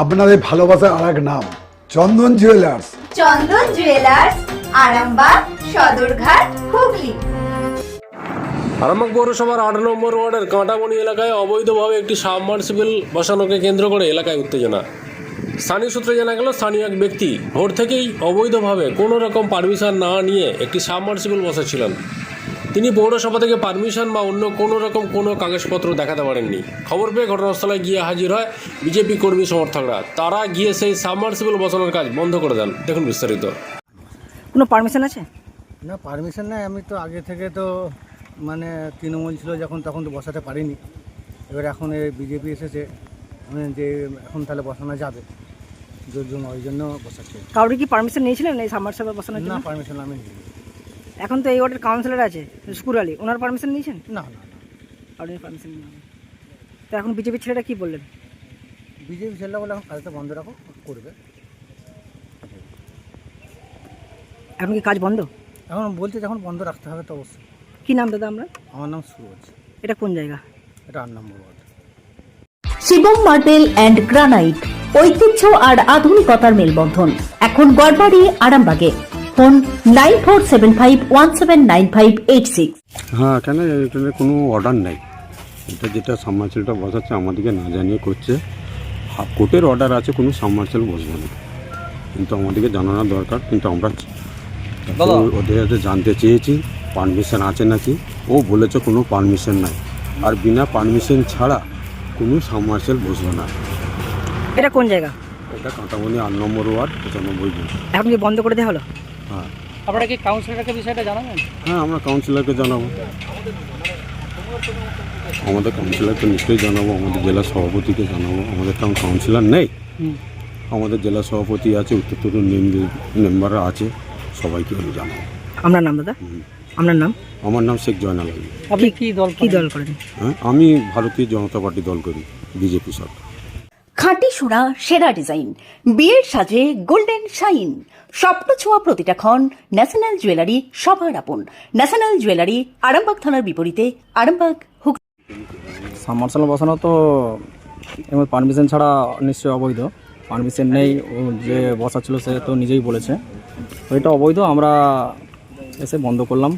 আপনাদের ভালোবাসার আর এক নাম চন্দন জুয়েলার্স। চন্দন জুয়েলার্স, আরামবাগ, সদরঘাট, হুগলি। আরামবাগ পৌরসভার 8 নম্বর ওয়ার্ডের কাঁটাবনি এলাকায় অবৈধভাবে একটি সাবমার্সিবল বসানোকে কেন্দ্র করে এলাকায় উত্তেজনা। স্থানীয় সূত্রে জানা গেল, স্থানীয় এক ব্যক্তি ভোর থেকেই অবৈধভাবে কোনো রকম পারমিশন না নিয়ে একটি সাবমার্সিবল বসাচ্ছিলেন। তিনি পৌরসভা থেকে পারমিশন বা অন্য কোনো রকম কোনো কাগজপত্র দেখাতে পারেননি। খবর পেয়ে ঘটনাস্থলে গিয়ে হাজির হয় বিজেপি কর্মী সমর্থকরা। তারা গিয়ে সেই সাবমার্সিবল বসানোর কাজ বন্ধ করে দেন। দেখুন বিস্তারিত। কোনো পারমিশন আছে? না, পারমিশন নাই। আমি তো আগে থেকে তো মানে তৃণমূল ছিল যখন, তখন তো বসাতে পারিনি। এবার এখন এই বিজেপি এসেছে যে এখন তাহলে বসানো যাবে, ওই জন্য বসাচ্ছে। কাউরে কি পারমিশন নিয়েছিলেন এই সাবমার্সিবল বসানোর জন্য? না, পারমিশন আমি নিইনি। এখন তো এই ওয়ার্ডের কাউন্সিলর আছে শুকুর আলী, ওনার পারমিশন নিয়েছেন? না না না, আপনি পারমিশন নিয়েছেন। তো এখন বিজেপি ছেলেটা কি বললেন? বিজেপি ছেলেরা বলে এখন কাজটা বন্ধ রাখো, করবে। এখন কি কাজ বন্ধ? এখন বলছে যখন বন্ধ রাখতে হবে তো অবশ্যই। কি নাম দাদা আমরা? আমার নাম সুরজ। এটা কোন জায়গা? এটা 8 number ward. Shivam marble and granite, ঐতিহ্য আর আধুনিকতার মেলবন্ধন। এখন গড়বাড়ি, আরামবাগে। ফোন 9475179586। হ্যাঁ, কেন এখানে কোনো অর্ডার নেই। এটা যেটা সাবমার্সিবলটা বসাচ্ছে আমাদেরকে না জানিয়ে করছে। কোর্টের অর্ডার আছে কোনো সাবমার্সিবল বসবে না, কিন্তু আমাদেরকে জানানো দরকার। কিন্তু আমরা ওদের কাছে জানতে চেয়েছি পারমিশন আছে নাকি। ও বলেছে কোনো পারমিশন নাই, আর বিনা পারমিশন ছাড়া কোনো সাবমার্সিবল বসবে না। এটা কোন জায়গা? এটা কাঁটাবনি 8 নম্বর ওয়ার্ড, 95 জন। এখন কি বন্ধ করে দেওয়া হলো? হ্যাঁ। আপনারা কি কাউন্সিলরকে বিষয়টা জানাবেন? হ্যাঁ, আমরা কাউন্সিলরকে জানাবো। আমাদের কাউন্সিলরকে নিশ্চয়ই জানাবো, আমাদের জেলা সভাপতিকে জানাবো। আমাদের তো কাউন্সিলর নেই, আমাদের জেলা সভাপতি আছে, উত্তর মেম্বাররা আছে, সবাইকে আমি জানাবো। আপনার নাম দাদা? আপনার নাম? আমার নাম শেখ জয়নাল আলী। আপনি কি দল করেন? হ্যাঁ, আমি ভারতীয় জনতা পার্টি দল করি, বিজেপি সরকার। খাঁটি সোনা, সেরা ডিজাইন, বিয়ের সাজে গোল্ডেন শাইন। স্বপ্ন ছোঁয়া প্রতিটা ক্ষণ। ন্যাশনাল জুয়েলারি, সবার আপন। ন্যাশনাল জুয়েলারি, আরামবাগ থানার বিপরীতে, আরামবাগ, হুগলি। সাবমার্সিবল বসানো তো এবার পারমিশন ছাড়া নিশ্চয়ই অবৈধ। পারমিশন নেই, ও যে বসাচ্ছিল সে তো নিজেই বলেছে, তো এটা অবৈধ। আমরা এসে বন্ধ করলাম।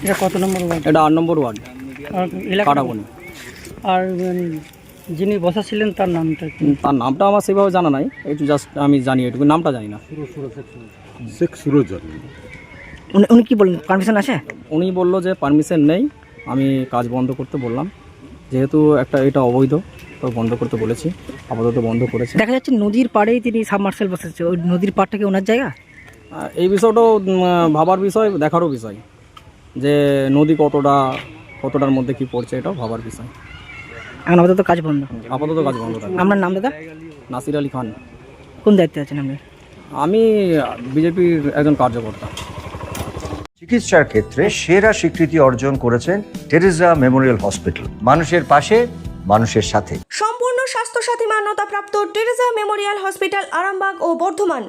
এটা কত নম্বর ওয়ার্ড? এটা 8 নম্বর ওয়ার্ড, কাঁটাবনি। আর যিনি বসাচ্ছিলেন তার নামটা কি? তার নামটা আমার সেইভাবে জানা নাই, একটু জাস্ট আমি জানি, এটুকু নামটা জানি না। শেখ সুরজ। উনি কি বললেন, পারমিশন আছে? উনি বললো যে পারমিশন নেই, আমি কাজ বন্ধ করতে বললাম। যেহেতু এটা অবৈধ, তো বন্ধ করতে বলেছি, আপাতত বন্ধ করেছে। দেখা যাচ্ছে নদীর পাড়েই তিনি সাবমার্সিবল বসাচ্ছে। ওই নদীর পাড়টা কি ওনার জায়গা? এই বিষয়টাও ভাবার বিষয়, দেখারও বিষয়, যে নদী কতটার মধ্যে কি পড়ছে, এটাও ভাবার বিষয়। এখন আপাতত কাজ বন্ধ? আপাতত কাজ বন্ধ থাকবে। আপনার নাম দাদা? নাসির আলী খান। কোন দায়িত্বে আছেন আপনি? আমি বিজেপির একজন কার্যকর্তা। চিকিৎসার ক্ষেত্রে সেরা স্বীকৃতি অর্জন করেছেন টেরেজা মেমোরিয়াল হসপিটাল। মানুষের পাশে, মানুষের সাথে। সম্পূর্ণ স্বাস্থ্যসাথী মান্যতাপ্রাপ্ত টেরেজা মেমোরিয়াল হসপিটাল, আরামবাগ ও বর্ধমান।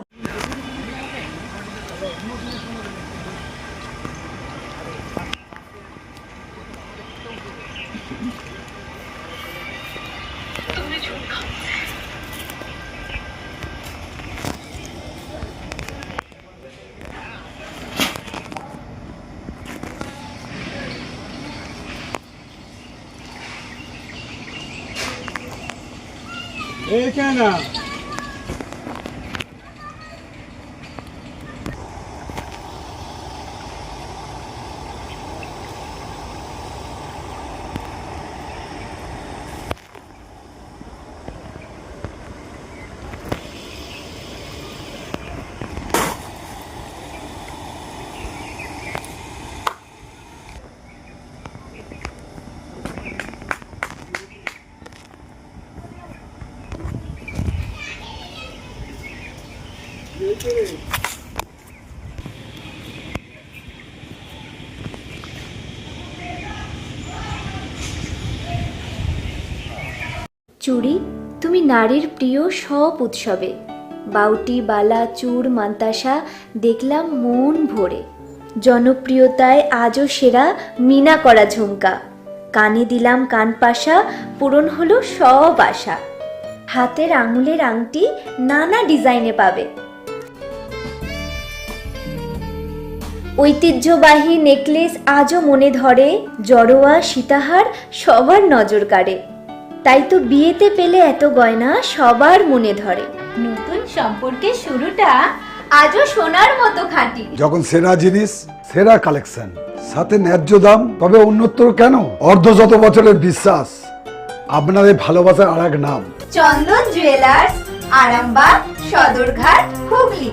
চুড়ি, তুমি নারীর প্রিয় সব উৎসবে। বাউটি, বালা, চূড়, মান্তাসা দেখলাম মন ভরে। জনপ্রিয়তায় আজও সেরা মিনা করা ঝুমকা। কানে দিলাম কানপাশা, পূরণ হলো সব আশা। হাতের আঙুলের আংটি নানা ডিজাইনে পাবে। ঐতিহ্যবাহী নেকলেস আজও মনে ধরে, জড়োয়া সীতাহার সবার নজর কাড়ে। তাই তো বিয়েতে পেলে এত গয়না সবার মনে ধরে। নতুন সম্পর্কের শুরুটা আজও সোনার মতো খাঁটি। যখন সেরা জিনিস, সেরা কালেকশন, সাথে ন্যায্য দাম, তবে অন্যত্র কেন? অর্ধশত বছরের বিশ্বাস, আপনাদের ভালোবাসার আর এক নাম চন্দন জুয়েলার্স, আরামবাগ, সদরঘাট, হুগলি।